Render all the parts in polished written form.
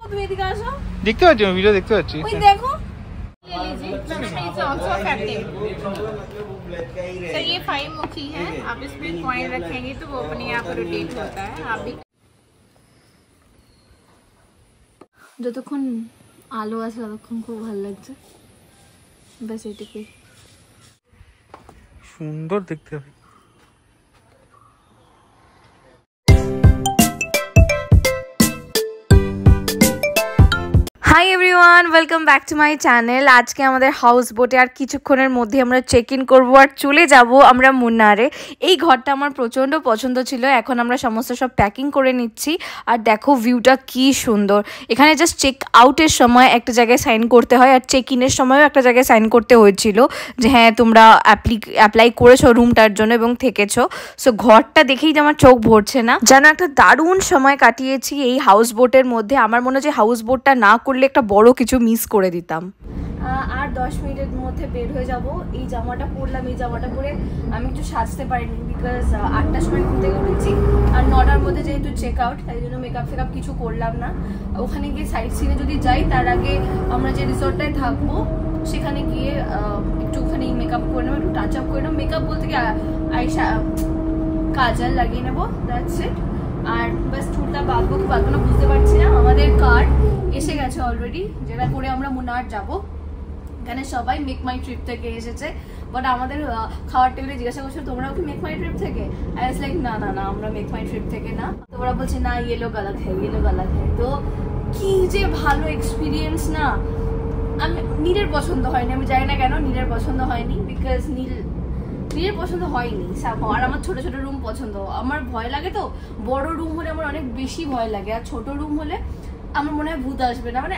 তুমি এদিকে আসো, দেখতে পাচ্ছি, আমি ভিডিও দেখতে পাচ্ছি। ওই দেখো, ले लीजिए, इट्स आल्सो इफेक्टिव। तो ये 5 मुखी है, आप इसमें कॉइन रखेंगे तो वो अपने आप रोटेट होता है। आप भी যতক্ষণ আলো আছে ততক্ষণ খুব ভালো লাগছে, ব্যাস এটুকুই। সুন্দর দেখতে হবে। Hi everyone, welcome back to my channel. আজকে আমাদের হাউস বোটে আর কিছুক্ষণের মধ্যে আমরা চেক ইন করবো আর চলে যাব আমরা মুন্নারে। এই ঘরটা আমার প্রচণ্ড পছন্দ ছিল, এখন আমরা সমস্ত সব প্যাকিং করে নিচ্ছি। আর দেখো ভিউটা কি সুন্দর। এখানে জাস্ট চেক আউটের সময় একটা জায়গায় সাইন করতে হয়, আর চেক ইনের সময়ও একটা জায়গায় সাইন করতে হয়েছিল যে হ্যাঁ তোমরা অ্যাপ্লাই করেছো রুমটার জন্য এবং থেকেছো। সো ঘরটা দেখেই যে আমার চোখ ভরছে না, যেন একটা দারুণ সময় কাটিয়েছি এই হাউস বোটের মধ্যে। আমার মনে হয় যে হাউস বোটটা না করলে একটা বড় কিছু মিস করে দিতাম। আর 10 মিনিটের মধ্যে বের হয়ে যাব। এই জামাটা পরলাম, এই জামাটা পরে আমি একটু সাজতে পারিনি, বিকজ 8টার সময় ঘুম থেকে উঠেছি আর 9টার মধ্যে যেহেতু চেক আউট, তাই জন্য মেকআপ ফেকআপ কিছু করলাম না। ওখানে গিয়ে সাইট সিনে যদি যাই তার আগে আমরা যে রিসোর্টটায় থাকবো সেখানে গিয়ে একটুখানি মেকআপ করে নেবো, একটু টাচ আপ করে নেবো। মেকআপ বলতে কি আইশা কাজল লাগিয়ে নেবো, দ্যাটস ইট। আর বাস টুরটা বাঁধবো কি বাঁধবো না বুঝতে পারছি না। আমাদের কার্ড এসে গেছে অলরেডি, যেটা করে আমরা মুন্নার যাব। এখানে সবাই মেক মাই ট্রিপ থেকে এসেছে, বাট আমাদের খাওয়ার টেবিলে জিজ্ঞাসা করছো তোমরাও কি মেক মাই ট্রিপ থেকে? আই ওয়াজ লাইক না না না, আমরা মেক মাই ট্রিপ থেকে না। তোমরা বলছে না ইয়েলো গালাত হ্যাঁ, ইয়েলো গালাত হ্যাঁ। তো কি যে ভালো এক্সপিরিয়েন্স না। আমি নীলের পছন্দ হয়নি, আমি জানি না কেন নীলের পছন্দ হয়নি, বিকজ নীলের পছন্দ হয়নি। আর আমার ছোট ছোট রুম পছন্দ। আমার ভয় লাগে, তো বড় রুম হলে আমার অনেক বেশি ভয় লাগে, আর ছোট রুম হলে আমার মনে হয় ভূত আসবে না, মানে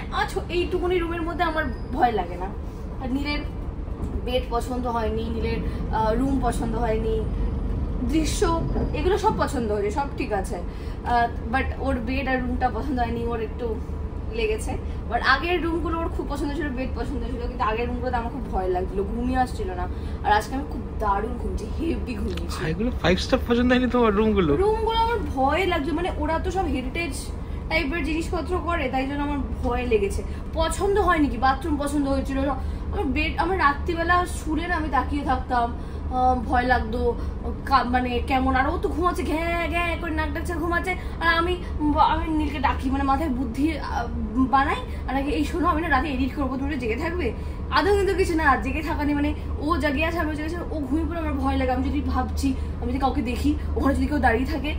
এইটুকুনি রুমের মধ্যে আমার ভয় লাগে না। আর নীলের বেড পছন্দ হয়নি, নীলের রুম পছন্দ হয়নি, দৃশ্য এগুলো সব পছন্দ হয়েছে, সব ঠিক আছে, বাট ওর বেড আর রুমটা পছন্দ হয়নি, ওর একটু লেগেছে। বাট আগের রুমগুলো ওর খুব পছন্দ ছিল, বেড পছন্দ ছিল, কিন্তু আগের রুমগুলোতে আমার খুব ভয় লাগছিল, ঘুমিয়ে আসছিল না। আর আজকে আমি খুব দারুণ ঘুমছি, হেভি ঘুমিয়েছি। এগুলো 5 স্টার পছন্দ হয়নি তোমার রুমগুলো? রুমগুলো আমার ভয় লাগছে, মানে ওরা তো সব হেরিটেজ টাইপের জিনিসপত্র করে, তাই জন্য আমার ভয় লেগেছে। পছন্দ হয়নি কি, বাথরুম পছন্দ হয়েছিল, আমার বেড, আমার রাত্রিবেলা শুলে না আমি তাকিয়ে থাকতাম, ভয় লাগতো মানে কেমন। আর ও তো ঘুমাচ্ছে ঘ্যাঁ ঘ্যাঁ করে, নাক ডাকছে ঘুমাচ্ছে, আর আমি নীলকে ডাকি, মানে মাথায় বুদ্ধি বানাই আর এই শোনো আমি না রাতে এডিট করবো, তুমি জেগে থাকবে। আদৌ কিন্তু কিছু না, জেগে থাকা নেই, মানে ও জাগিয়ে আছে আমি জেগেছি, ও ঘুমিয়ে পড়ে আমার ভয় লাগে। আমি যদি ভাবছি, আমি যদি কাউকে দেখি ওখানে যদি কেউ দাঁড়িয়ে থাকে,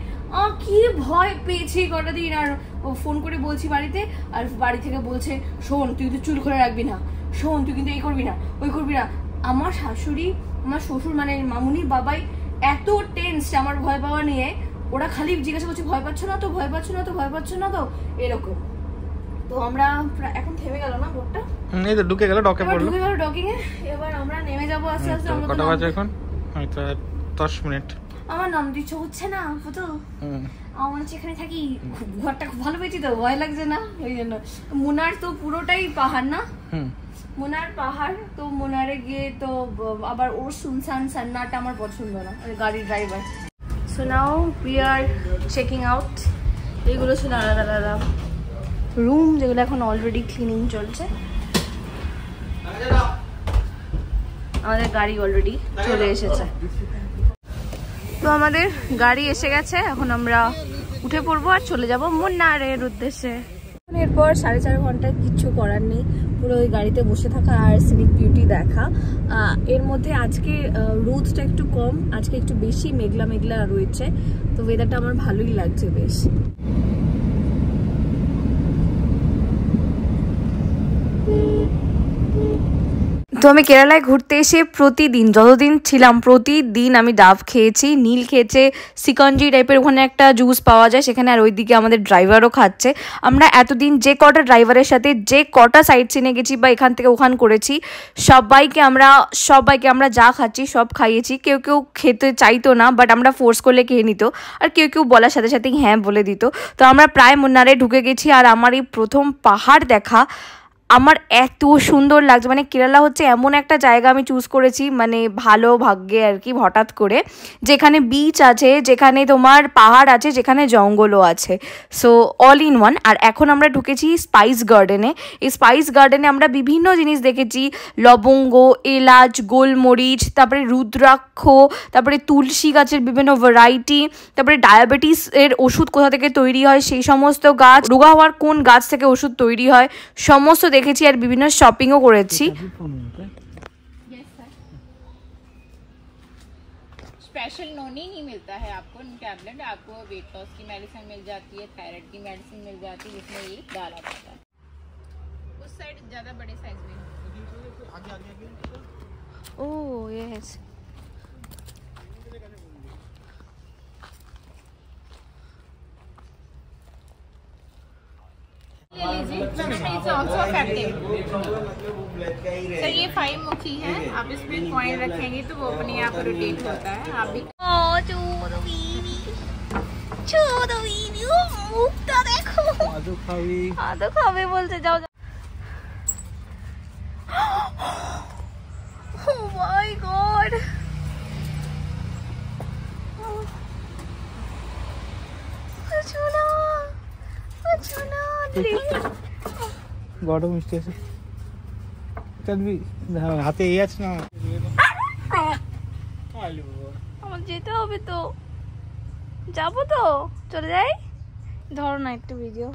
কি ভয় পেয়েছি কটা দিন। আর ও ফোন করে বলছি বাড়িতে, আর বাড়ি থেকে বলছে শোন তুই কিন্তু চুল করে রাখবি না, শোন তুই কিন্তু এই করবি না ওই করবি না। আমার শাশুড়ি, আমার শ্বশুর মানে মামুনি বাবাই এত টেন্স আমার ভয় পাওয়া নিয়ে, ওরা খালি জিজ্ঞাসা করছে ভয় পাচ্ছ না তো, ভয় পাচ্ছ না তো, ভয় পাচ্ছ না তো, এরকম। তো আমরা এখন থেমে গেল না বোটটা, এই তো ঢুকে গেল, ডকে পড়লো, ঢুকে গেল ডকিং এ। এবার আমরা নেমে যাব আস্তে আস্তে। আমরা কটা বাজে এখন? হয়তো 10 মিনিট। আমার নাম দিচ্ছ হচ্ছে না তো, আমার যেখানে থাকি ঘরটা খুব ভালো পেয়েছি তো, ভয় লাগছে না ওই জন্য। মুনার তো পুরোটাই পাহাড় না, মুনার পাহাড়, তো মুনারে গিয়ে তো আবার ওর সুনসান সান্নাটা আমার পছন্দ না, গাড়ির driver. So now we are checking out. এইগুলো ছিল আলাদা আলাদা রুম, যেগুলো এখন অলরেডি ক্লিনিং চলছে। আমাদের গাড়ি অলরেডি চলে এসেছে, তো আমাদের গাড়ি এসে গেছে। এখন আমরা উঠে পড়বো আর চলে যাব মুন্নারের উদ্দেশ্যে। এরপর 4.5 ঘন্টা কিচ্ছু করার নেই, পুরো ওই গাড়িতে বসে থাকা আর সিনিক বিউটি দেখা। এর মধ্যে আজকে রোদটা একটু কম, আজকে একটু বেশি মেঘলা মেঘলা রয়েছে, তো ওয়েদারটা আমার ভালোই লাগছে বেশ। তো আমি কেরালায় ঘুরতে এসে প্রতিদিন, যতদিন ছিলাম প্রতিদিন আমি ডাব খেয়েছি, নীল খেয়েছে সিকঞ্জি টাইপের, ওখানে একটা জুস পাওয়া যায় সেখানে, আর ওইদিকে আমাদের ড্রাইভারও খাচ্ছে। আমরা এতদিন যে কটা ড্রাইভারের সাথে যে কটা সাইট সিনে গেছি বা এখান থেকে ওখান করেছি, সবাইকে আমরা যা খাচ্ছি সব খাইয়েছি। কেউ কেউ খেতে চাইতো না, বাট আমরা ফোর্স করলে খেয়ে নিত, আর কেউ কেউ বলার সাথে সাথেই হ্যাঁ বলে দিত। তো আমরা প্রায় মুন্নারে ঢুকে গেছি, আর আমার এই প্রথম পাহাড় দেখা, আমার এত সুন্দর লাগছে, মানে কেরালা হচ্ছে এমন একটা জায়গা আমি চুজ করেছি, মানে ভালো ভাগ্যে আর কি, হঠাৎ করে, যেখানে বিচ আছে, যেখানে তোমার পাহাড় আছে, যেখানে জঙ্গলও আছে, সো অল ইন ওয়ান। আর এখন আমরা ঢুকেছি স্পাইস গার্ডেনে। এই স্পাইস গার্ডেনে আমরা বিভিন্ন জিনিস দেখেছি, লবঙ্গ, এলাচ, গোলমরিচ, তারপরে রুদ্রাক্ষ, তারপরে তুলসী গাছের বিভিন্ন ভ্যারাইটি, তারপরে ডায়াবেটিস এর ওষুধ কোথা থেকে তৈরি হয় সেই সমস্ত গাছ, রোগা হওয়ার কোন গাছ থেকে ওষুধ তৈরি হয় সমস্ত দেখেছি, আর বিভিন্ন শপিংও করেছি। स्पेशल नोनी ही मिलता है आपको टैबलेट, आपको वेट लॉस की मेडिसिन मिल जाती है, थायराइड की मेडिसिन मिल जाती है, जिसमें ये डाला जाता है। उस साइड ज्यादा बड़े साइज में ओह यस, ले लीजिए। It's also effective. सर ये 5 मुखी है, आप इसमें कॉइन रखेंगे तो वो अपने आप रोटेट होता है। आप भी মুখটা দেখো, আদু খাবি, আদু খাবে বলতে, যাও যাও। Oh my god, আচুনা আচুনা বড় মিষ্টি আছে, চলবি হাতে এই আছে না, আমার যেতে হবে তো, যাবো তো, চলে যাই, ধরো না একটু ভিডিও।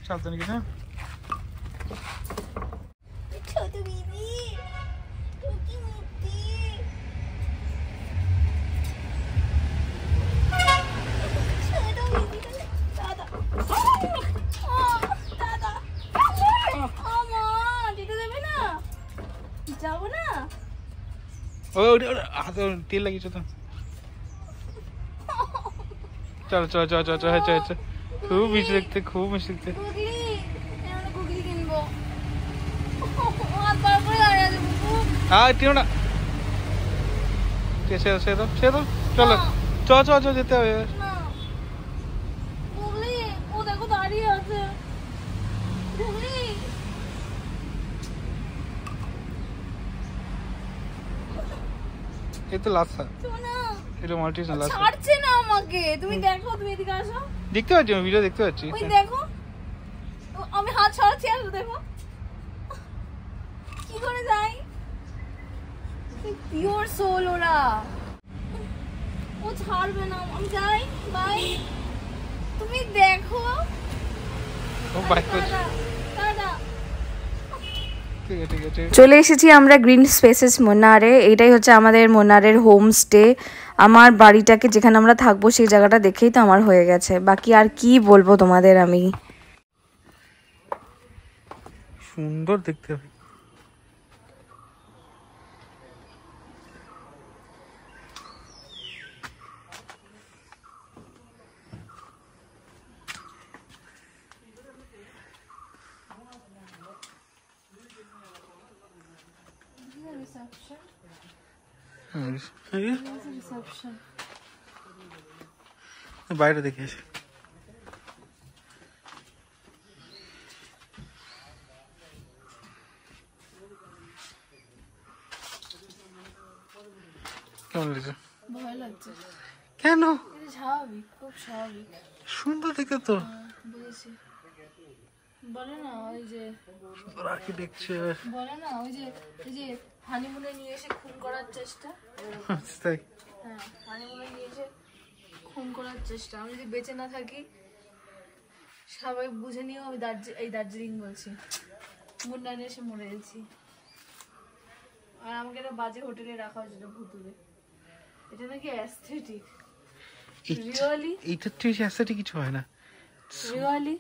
সাবধানে গেছে ছোট বিবি টুকি মুক্তি, ছোট বিবি দাদা, দাদা আমা যেতে দেবে না, যাবো না। হাতে তেল লাগিয়েছো তো, চলো চলো চলো চলো চলো চলো চলো, খুব মিষ্টি দেখতে, খুব মিষ্টি দেখতে। গুগলি কিনবো, হাত বার করে দাঁড়িয়ে আছে বুবু। টিনো না, সে তো সে তো চলো, চল চল চল যেতে হবে। না গুগলি, ও দেখো দাঁড়িয়ে আছে, গুগলি এই তো লাস্ট, শোনা, এটা মাল্টিস না, লাস্ট ছাড়ছে না আমাকে, তুমি দেখো, তুমি এদিকে আসো, দেখতে পাচ্ছি, আমি ভিডিও দেখতে পাচ্ছি। ওই দেখো, আমি হাত ছাড়াচ্ছি, আসো দেখো কি করে যাই, পিওর সোল ওরা, ও ছাড়বে না, আমি যাই, বাই, তুমি দেখো, ও বাইক করছে, টাটা। ঠিক আছে ঠিক আছে। চলে এসেছি আমরা গ্রিন স্পেসেস মুন্নারে। এটাই হচ্ছে আমাদের মুন্নারের হোমস্টে। আমার বাড়িটাকে যেখানে আমরা থাকবো সেই জায়গাটা দেখেই তো আমার হয়ে গেছে, বাকি আর কি বলবো তোমাদের আমি। সুন্দর দেখতে হবে। বাইরে দেখে আসি। কেমন লাগছে? ভয় লাগছে। কেন? স্বাভাবিক, খুব স্বাভাবিক। সুন্দর দেখতে তো। বুঝেছি। বলে না ওই যে আর্কিটেকচার, বলে না ওই যে হানিমুনে নিয়ে এসে খুন করার চেষ্টা। তাই? হ্যাঁ, হানিমুনে নিয়ে এসে খুন করার চেষ্টা। আমি যদি বেঁচে না থাকি সবাই বুঝে নিও আমি দার্জিলিং বলছি, মুন্নারে এসে মরে গেছি। আর আমাকে একটা বাজে হোটেলে রাখা হয়েছিল ভুতুরে। এটা নাকি অ্যাস্থেটিক। রিয়েলি? এইটা তুই অ্যাস্থেটিক কিছু হয় না। রিয়েলি?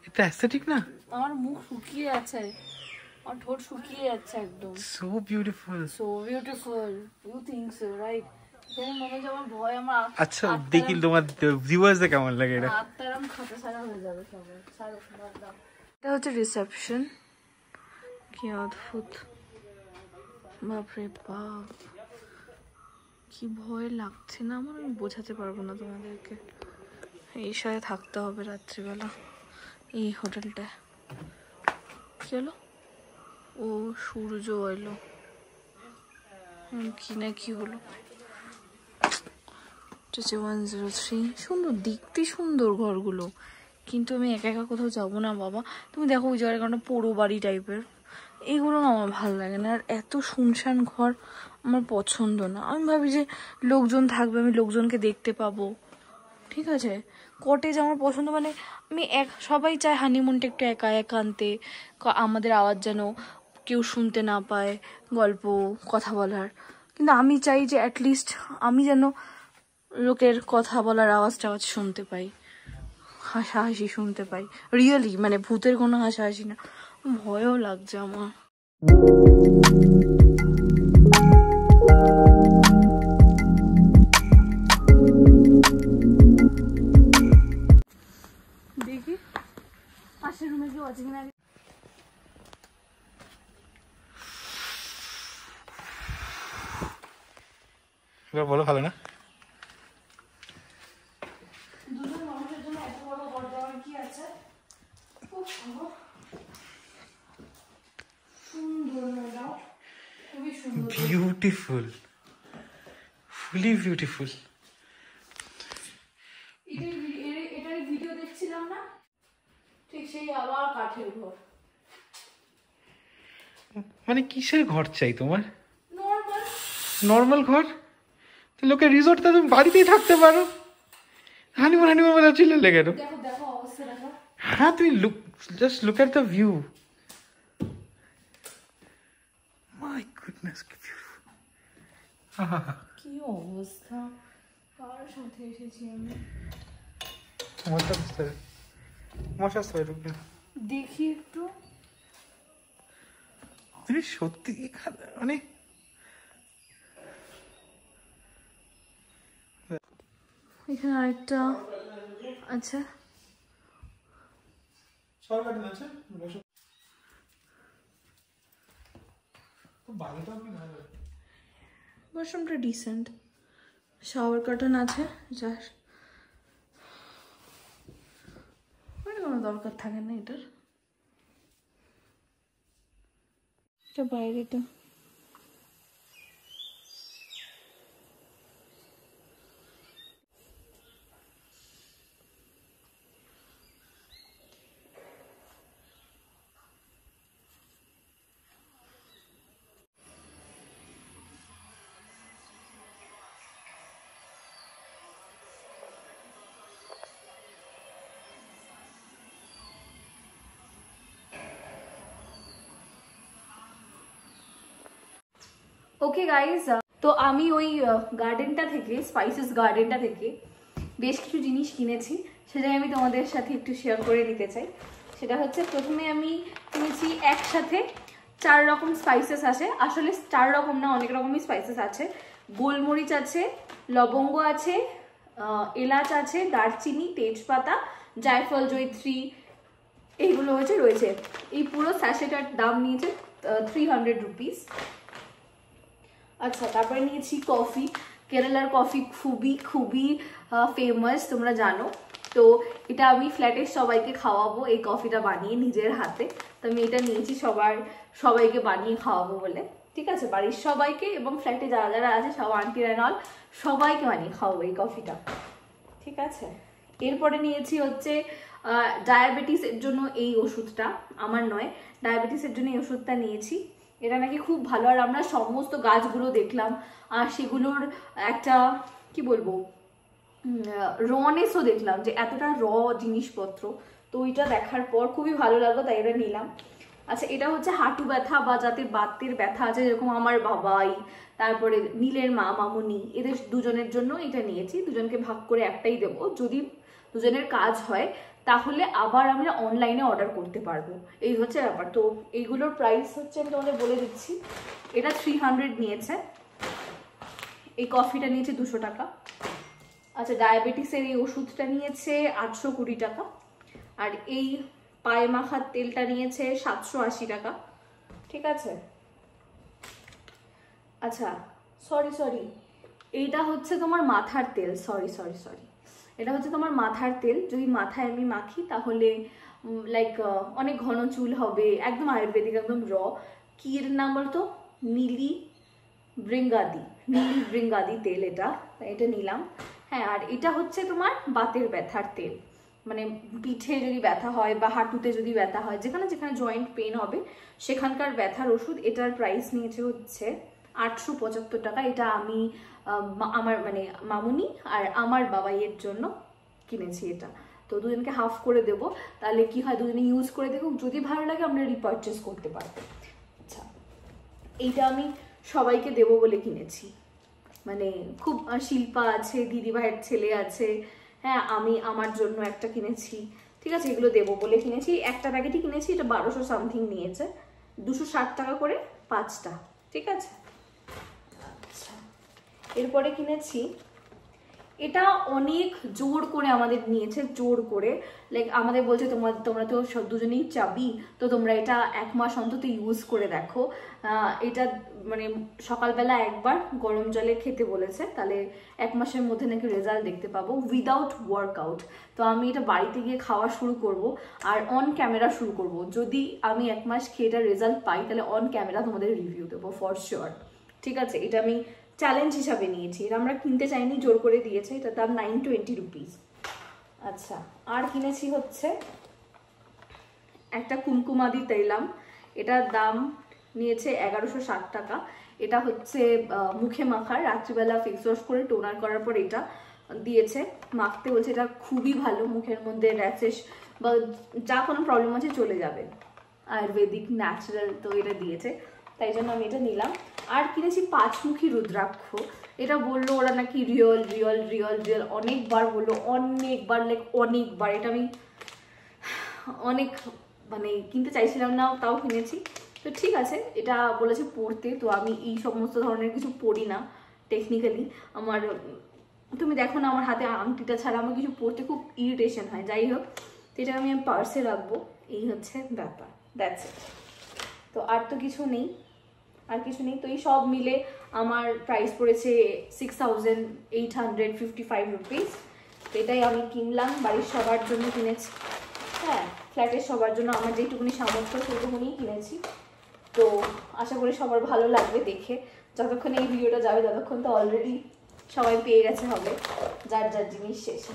এটা অ্যাস্থেটিক না? আমার মুখ শুকিয়ে আছে, আমার ঠোঁট শুকিয়ে যাচ্ছে একদম। So beautiful, so beautiful, you think so, right? এখানে মনে হচ্ছে আমার ভয়, আমার আচ্ছা দেখি তোমার ভিউয়ার্সদের কেমন লাগে এটা। আত্মারাম খাতা সারা হয়ে যাবে সবাই। সারা দাও। এটা হচ্ছে রিসেপশন। কি অদ্ভুত, বাপরে বাপ, কি ভয় লাগছে না আমার, আমি বোঝাতে পারবো না তোমাদেরকে। এই সাথে থাকতে হবে রাত্রিবেলা এই হোটেলটা। কি হলো? ও সূর্য এলো কি না কি হলো। 103 সুন্দর, দেখতে সুন্দর ঘরগুলো, কিন্তু আমি একা একা কোথাও যাবো না বাবা। তুমি দেখো ওই জায়গাটা কারণ পোড়ো বাড়ি টাইপের, এইগুলো না আমার ভালো লাগে না। আর এত শুনশান ঘর আমার পছন্দ না। আমি ভাবি যে লোকজন থাকবে, আমি লোকজনকে দেখতে পাবো, ঠিক আছে। কটেজ আমার পছন্দ, মানে আমি সবাই চায় হানিমুনটা একটু একা একান্তে, আমাদের আওয়াজ যেন কেউ শুনতে না পায়, গল্প কথা বলার। কিন্তু আমি চাই যে অ্যাটলিস্ট আমি যেন লোকের কথা বলার আওয়াজ টাওয়াজ শুনতে পাই, হাসাহাসি শুনতে পাই, রিয়েলি, মানে ভূতের কোনো হাসাহাসি না। ভয়ও লাগছে আমার। দেখি পাশের রুমে কেউ আছে কিনা। এবার বলো ভালো না? দুজন মানুষের জন্য এত বড় ঘর দেওয়ার কি আছে? খুব সুন্দর, খুবই সুন্দর, বিউটিফুল, ফুলি বিউটিফুল। এটার ভিডিও দেখছিলাম না, ঠিক সেই আবার কাঠের ঘর। মানে কিসের ঘর চাই তোমার? নর্মাল নর্মাল ঘর? লোকের রিসোর্টে তুমি বাড়িতেই থাকতে পারো, হানিমুন বলে চিল্লে লেগে। দেখো দেখো অবস্থা দেখো। হ্যাঁ তুমি just look at the view. My goodness, কি বিউটিফুল। কি অবস্থা, কার সাথে এসেছি আমি। দেখি একটু, তুমি সত্যি মানে এখানে আরেকটা আচ্ছা। ওয়াশরুমটা ডিসেন্ট, শাওয়ার কার্টন আছে, যার মানে কোনো দরকার থাকে না এটার। এটা বাইরেটা ওকে গাইজ। তো আমি ওই গার্ডেনটা থেকে, স্পাইসেস গার্ডেনটা থেকে বেশ কিছু জিনিস কিনেছি, সেটাই আমি তোমাদের সাথে একটু শেয়ার করে নিতে চাই। সেটা হচ্ছে, প্রথমে আমি কিনেছি একসাথে 4 রকম স্পাইসেস আছে, আসলে 4 রকম না, অনেক রকমই স্পাইসেস আছে। গোলমরিচ আছে, লবঙ্গ আছে, এলাচ আছে, দারচিনি, তেজপাতা, জায়ফল, জয়িত্রী, এইগুলো রয়েছে। এই পুরো স্যাশেটার দাম নিয়েছে 300 রুপিস। আচ্ছা, তারপরে নিয়েছি কফি। কেরালার কফি খুবই খুবই ফেমাস, তোমরা জানো। তো এটা আমি ফ্ল্যাটের সবাইকে খাওয়াবো, এই কফিটা বানিয়ে নিজের হাতে। তো আমি এটা নিয়েছি সবাইকে বানিয়ে খাওয়াবো বলে, ঠিক আছে, বাড়ির সবাইকে এবং ফ্ল্যাটে যারা যারা আছে সব আন্টি অ্যান্ড অল সবাইকে বানিয়ে খাওয়াবো এই কফিটা, ঠিক আছে। এরপরে নিয়েছি হচ্ছে ডায়াবেটিসের জন্য এই ওষুধটা, আমার নয়, ডায়াবেটিসের জন্য এই ওষুধটা নিয়েছি। এটা নাকি খুব ভালো। আর আমরা সমস্ত গাছগুলো দেখলাম, আর সেগুলোর একটা কি বলবো রনেসও দেখলাম, যে এতটা জিনিসপত্র। তো ওইটা দেখার পর খুবই ভালো লাগলো, তাই এটা নিলাম। আচ্ছা, এটা হচ্ছে হাঁটু ব্যথা বা যাদের বাতের ব্যথা আছে, যেরকম আমার বাবাই, তারপরে নীলের মা, মামুনি, এদের দুজনের জন্য এটা নিয়েছি। দুজনকে ভাগ করে একটাই দেবো, যদি দুজনের কাজ হয় তাহলে আবার আমরা অনলাইনে অর্ডার করতে পারবো, এই হচ্ছে ব্যাপার। তো এইগুলোর প্রাইস হচ্ছে, আমি তোমাদের বলে দিচ্ছি, এটা 300 নিয়েছে, এই কফিটা নিয়েছে 200 টাকা। আচ্ছা, ডায়াবেটিসের এই ওষুধটা নিয়েছে 820 টাকা। আর এই পায়ে মাখার তেলটা নিয়েছে 780 টাকা, ঠিক আছে। আচ্ছা, সরি, এইটা হচ্ছে তোমার মাথার তেল, সরি, এটা হচ্ছে তোমার মাথার তেল। যদি মাথায় আমি মাখি তাহলে লাইক অনেক ঘন চুল হবে, একদম আয়ুর্বেদিক, একদম র। কি এর নাম বলতো? নীলি ভৃঙ্গাদি তেল, এটা নিলাম। হ্যাঁ, আর এটা হচ্ছে তোমার বাতের ব্যথার তেল, মানে পিঠে যদি ব্যথা হয় বা হাঁটুতে যদি ব্যথা হয়, যেখানে যেখানে জয়েন্ট পেন হবে সেখানকার ব্যথার ওষুধ। এটার প্রাইস নিয়েছে হচ্ছে 875 টাকা। এটা আমি আমার মানে মামুনি আর আমার বাবাইয়ের জন্য কিনেছি এটা। তো দুজনকে হাফ করে দেবো, তাহলে কি হয় দুজনে ইউজ করে দেখো, যদি ভালো লাগে আমরা রিপারচেস করতে পারবো। আচ্ছা, এইটা আমি সবাইকে দেবো বলে কিনেছি, মানে খুব শিল্পা আছে, দিদি ভাইয়ের ছেলে আছে, হ্যাঁ আমি আমার জন্য একটা কিনেছি, ঠিক আছে, এগুলো দেবো বলে কিনেছি। একটা প্যাকেটই কিনেছি, এটা 1200 সামথিং নিয়েছে, 260 টাকা করে 5টা, ঠিক আছে। আচ্ছা, এরপরে কিনেছি এটা, অনেক জোর করে আমাদের নিয়েছে, জোর করে, লাইক আমাদের বলছে তোমরা তো সব দুজনেই চাবি, তো তোমরা এটা 1 মাস অন্তত ইউজ করে দেখো। এটা মানে সকালবেলা একবার গরম জলে খেতে বলেছে, তাহলে 1 মাসের মধ্যে নাকি রেজাল্ট দেখতে পাবো উইদাউট ওয়ার্কআউট। তো আমি এটা বাড়িতে গিয়ে খাওয়া শুরু করব, আর অন ক্যামেরা শুরু করব। যদি আমি 1 মাস খেয়ে এটার রেজাল্ট পাই তাহলে অন ক্যামেরা তোমাদের রিভিউ দেবো ফর শিওর, ঠিক আছে। এটা আমি চ্যালেঞ্জ হিসাবে নিয়েছি, এটা আমরা কিনতে চাইনি, জোর করে দিয়েছে। এটার দাম 920 রুপিস। আচ্ছা, আর কিনেছি হচ্ছে একটা কুমকুমাদি তৈলাম, এটার দাম নিয়েছে 1160 টাকা। এটা হচ্ছে মুখে মাখার, রাত্রিবেলা ফেস ওয়াশ করে টোনার করার পর এটা দিয়েছে মাখতে, বলছে এটা খুবই ভালো, মুখের মধ্যে র্যাশেস বা যা কোনো প্রবলেম আছে চলে যাবে, আয়ুর্বেদিক ন্যাচারাল, তো এটা দিয়েছে, তাই জন্য আমি এটা নিলাম। আর কিনেছি 5মুখী রুদ্রাক্ষ, এটা বললো ওরা নাকি রিয়েল রিয়েল রিয়েল রিয়েল, অনেকবার বললো, অনেকবার, লাইক অনেকবার। এটা আমি অনেক মানে কিনতে চাইছিলাম না, তাও কিনেছি। তো ঠিক আছে, এটা বলেছে পড়তে, তো আমি এই সমস্ত ধরনের কিছু পড়ি না টেকনিক্যালি। আমার তুমি দেখো না আমার হাতে আংটিটা ছাড়া আমার কিছু পড়তে খুব ইরিটেশন হয়, যাই হোক, তো এটা আমি পার্সে রাখবো, এই হচ্ছে ব্যাপার, দ্যাটস ইট। তো আর তো কিছু নেই, আর কিছু নেই। তো এই সব মিলে আমার প্রাইস পড়েছে 6855 রুপিস। তো এটাই আমি কিনলাম, বাড়ির সবার জন্য কিনেছি, হ্যাঁ ফ্ল্যাটের সবার জন্য আমার যেটুকুনি সামর্থ্য সেইটুকুনি কিনেছি। তো আশা করি সবার ভালো লাগবে দেখে, যতক্ষণ এই ভিডিওটা যাবে ততক্ষণ তো অলরেডি সবাই পেয়ে গেছে হবে যার যার জিনিস শেষে।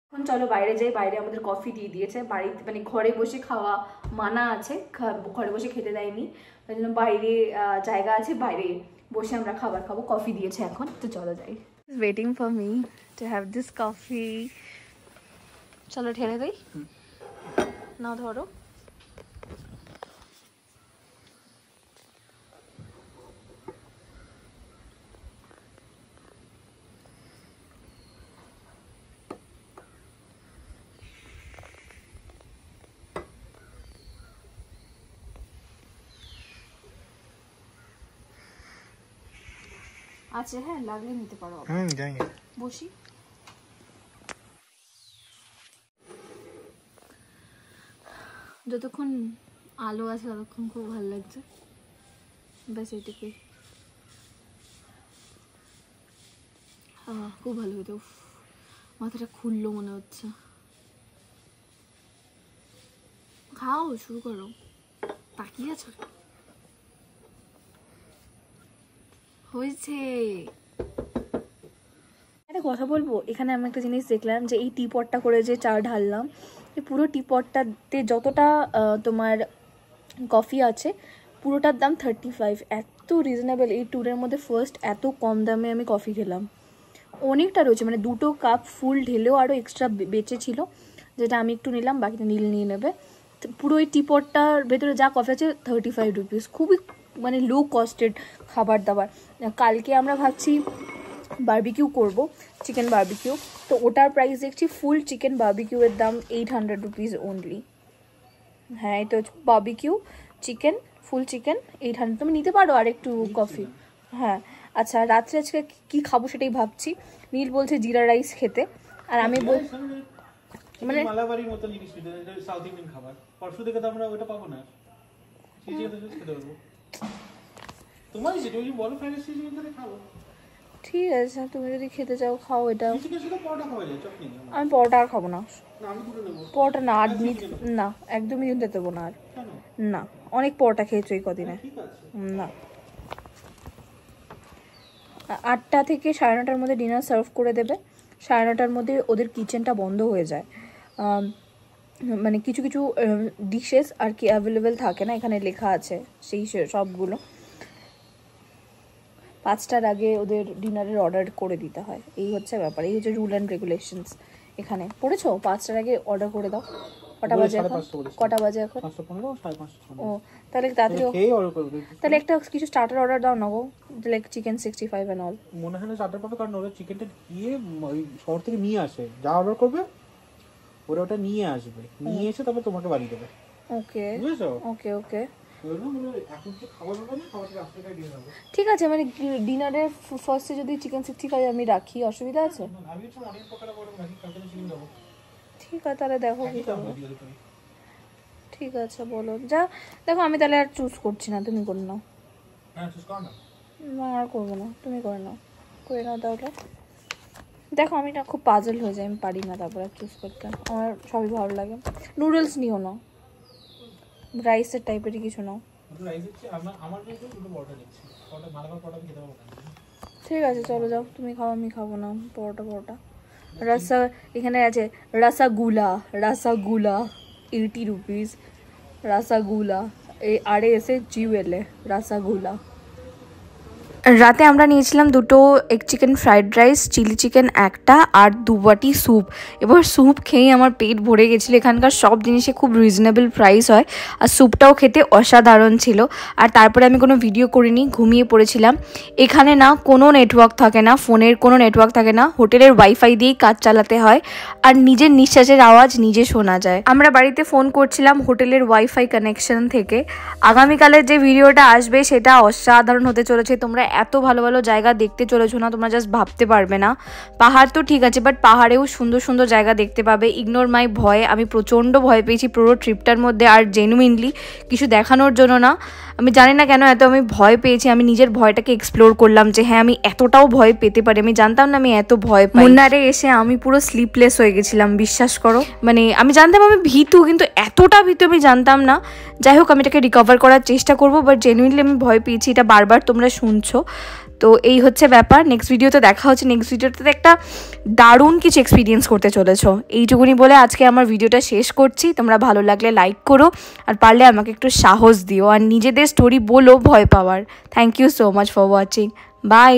এখন চলো বাইরে যাই, বাইরে আমাদের কফি দিয়ে দিয়েছে, বাড়িতে মানে ঘরে বসে খাওয়া মানা আছে, ঘরে বসে খেতে দেয়নি, তাই জন্য বাইরে জায়গা আছে, বাইরে বসে আমরা খাবার খাবো, কফি দিয়েছে এখন, তো চলো যাই। Waiting for me to have this coffee, চলো ঢেলে দেই, না ধরো। আচ্ছা হ্যাঁ, লাগলে নিতে পারো, যাएंगे বসি। যতক্ষণ আলো আছে ততক্ষণ খুব ভালো লাগছে, ব্যাস এটুকুই। খুব ভালো হতো, মাথাটা খুললো মনে হচ্ছে। খাও, শুরু করো, তাকিয়ে আছো, হয়েছে। একটা কথা বলবো, এখানে আমি একটা জিনিস দেখলাম যে এই টিপটটা করে যে চা ঢাললাম, এই পুরো টিপটটাতে যতটা তোমার কফি আছে পুরোটার দাম 35, এত রিজনেবল। এই ট্যুরের মধ্যে ফার্স্ট এত কম দামে আমি কফি খেলাম, অনেকটা রয়েছে, মানে 2টো কাপ ফুল ঢেলেও আরও এক্সট্রা বেঁচে ছিল, যেটা আমি একটু নিলাম, বাকিটা নীল নিয়ে নেবে। পুরো এই টিপটটার ভেতরে যা কফি আছে 35 রুপিস, খুবই মানে লো কস্টেড খাবার দাবার। কালকে আমরা ভাবছি বারবিকিউ করব, চিকেন বারবিকিউ, তো ওটার প্রাইস দেখছি ফুল চিকেন বারবিকিউয়ের দাম 800 রুপিস অনলি। হ্যাঁ, এটা বারবিকিউ চিকেন, ফুল চিকেন 800, তুমি নিতে পারো আর একটু কফি। হ্যাঁ আচ্ছা, রাত্রে আজকে কি খাবো সেটাই ভাবছি। নীল বলছে জিরা রাইস খেতে, আর আমি মানে মালাবাড়ির মতো জিনিস, সাউথ ইন্ডিয়ান খাবার, পরশু থেকে তো আমরা ওটা পাবো না, সেই খেতে পারবো। তোমার যেটা ওই বলো ফ্রাইড রাইস খাবো। ঠিক আছে, তুমি যদি খেতে চাও খাও এটা। আমি পরোটা আর খাবো না, পরোটা না আর না, একদমই নিতে দেবো না আর। না, অনেক পরোটা খেয়েছো এই কদিনে। না, 8টা থেকে 9:30টার মধ্যে ডিনার সার্ভ করে দেবে। 9:30টার মধ্যে ওদের কিচেনটা বন্ধ হয়ে যায়। মানে কিছু কিছু ডিশেস আর কি অ্যাভেলেবেল থাকে না, এখানে লেখা আছে সেই সবগুলো। 5টার আগে ওদের ডিনারের অর্ডার করে দিতে হয়, এই হচ্ছে ব্যাপার, এই হচ্ছে রুল অ্যান্ড রেগুলেশনস। এখানে পড়েছো 5টার আগে অর্ডার করে দাও। কটা বাজে এখন? কটা বাজে এখন? 5:15। ও তাহলে তাড়াতাড়ি তাহলে একটা কিছু স্টার্টার অর্ডার দাও না গো, লাইক চিকেন 65 এন্ড অল। মনে হয় না স্টার্টার পাবে, কারণ ওরা চিকেনটা গিয়ে ওই শহর থেকে নিয়ে আসে, যা অর্ডার করবে ওরা ওটা নিয়ে আসবে, নিয়ে এসে তারপর তোমাকে বাড়ি দেবে। ওকে বুঝেছো? ওকে ওকে এখন তো খাবার হবে না, খাবার থেকে আসতে দিয়ে দেবো। ঠিক আছে, মানে ডিনারের ফার্স্টে যদি চিকেন 65 আমি রাখি, অসুবিধা আছে? আমি তো অনেক পকোড়া করে রাখি, কালকে চিকেন দেবো। ঠিক আছে, তাহলে দেখো কি করবো। ঠিক আছে বলো যা। দেখো আমি তাহলে আর চুজ করছি না, তুমি করে নাও। হ্যাঁ চুজ কর না। না আর করবো না, তুমি করে নাও, করে নাও তাহলে। দেখো আমি না খুব পাজল হয়ে যাই, আমি পারি না তারপর আর চুজ করতে, আমার সবই ভালো লাগে। নুডলস নিও না, রাইসের টাইপেরই কিছু নাও। ঠিক আছে চলো যাও, তুমি খাও, আমি খাবো না পরোটা। এখানে আছে রসগোল্লা 80 রুপিস, রসগোল্লা আরে এসে জিওয়েলে রসগোল্লা। রাতে আমরা নিয়েছিলাম 2টো egg chicken fried rice, chilli chicken একটা, আর 2 বাটি স্যুপ। এবার স্যুপ খেয়ে আমার পেট ভরে গেছিলো। এখানকার সব জিনিসে খুব রিজনেবল প্রাইস হয়, আর স্যুপটাও খেতে অসাধারণ ছিল। আর তারপরে আমি কোনো ভিডিও করিনি, ঘুমিয়ে পড়েছিলাম। এখানে না কোনো নেটওয়ার্ক থাকে না, ফোনের কোনো নেটওয়ার্ক থাকে না, হোটেলের ওয়াইফাই দিয়েই কাজ চালাতে হয়, আর নিজের নিঃশ্বাসের আওয়াজ নিজে শোনা যায়। আমরা বাড়িতে ফোন করছিলাম হোটেলের ওয়াইফাই কানেকশন থেকে। আগামীকালের যে ভিডিওটা আসবে সেটা অসাধারণ হতে চলেছে। তোমরা এত ভালো ভালো জায়গা দেখতে চলেছো না, তোমরা জাস্ট ভাবতে পারবে না। পাহাড় তো ঠিক আছে, বাট পাহাড়েও সুন্দর সুন্দর জায়গা দেখতে পাবে। ইগনোর মাই ভয়, আমি প্রচণ্ড ভয় পেয়েছি পুরো ট্রিপটার মধ্যে, আর জেনুইনলি কিছু দেখানোর জন্য না। আমি জানি না কেন এত আমি ভয় পেয়েছি, আমি নিজের ভয়টাকে এক্সপ্লোর করলাম যে হ্যাঁ আমি এতটাও ভয় পেতে পারি। আমি জানতাম না আমি এত ভয় পাই। মুন্নারে এসে আমি পুরো স্লিপলেস হয়ে গেছিলাম, বিশ্বাস করো। মানে আমি জানতাম আমি ভীতু, কিন্তু এতটা ভীতু আমি জানতাম না। যাই হোক, আমি এটাকে রিকভার করার চেষ্টা করবো, বাট জেনুইনলি আমি ভয় পেয়েছি, এটা বারবার তোমরা শুনছো। তো এই হচ্ছে ব্যাপার। নেক্সট ভিডিওতে দেখা হচ্ছে। নেক্সট ভিডিওতে একটা দারুণ কিছু এক্সপিরিয়েন্স করতে চলেছো। এইটুকুনি বলে আজকে আমার ভিডিওটা শেষ করছি। তোমরা ভালো লাগলে লাইক করো, আর পারলে আমাকে একটু সাহস দিও, আর নিজেদের স্টোরি বলো ভয় পাওয়ার। Thank you so much for watching. By.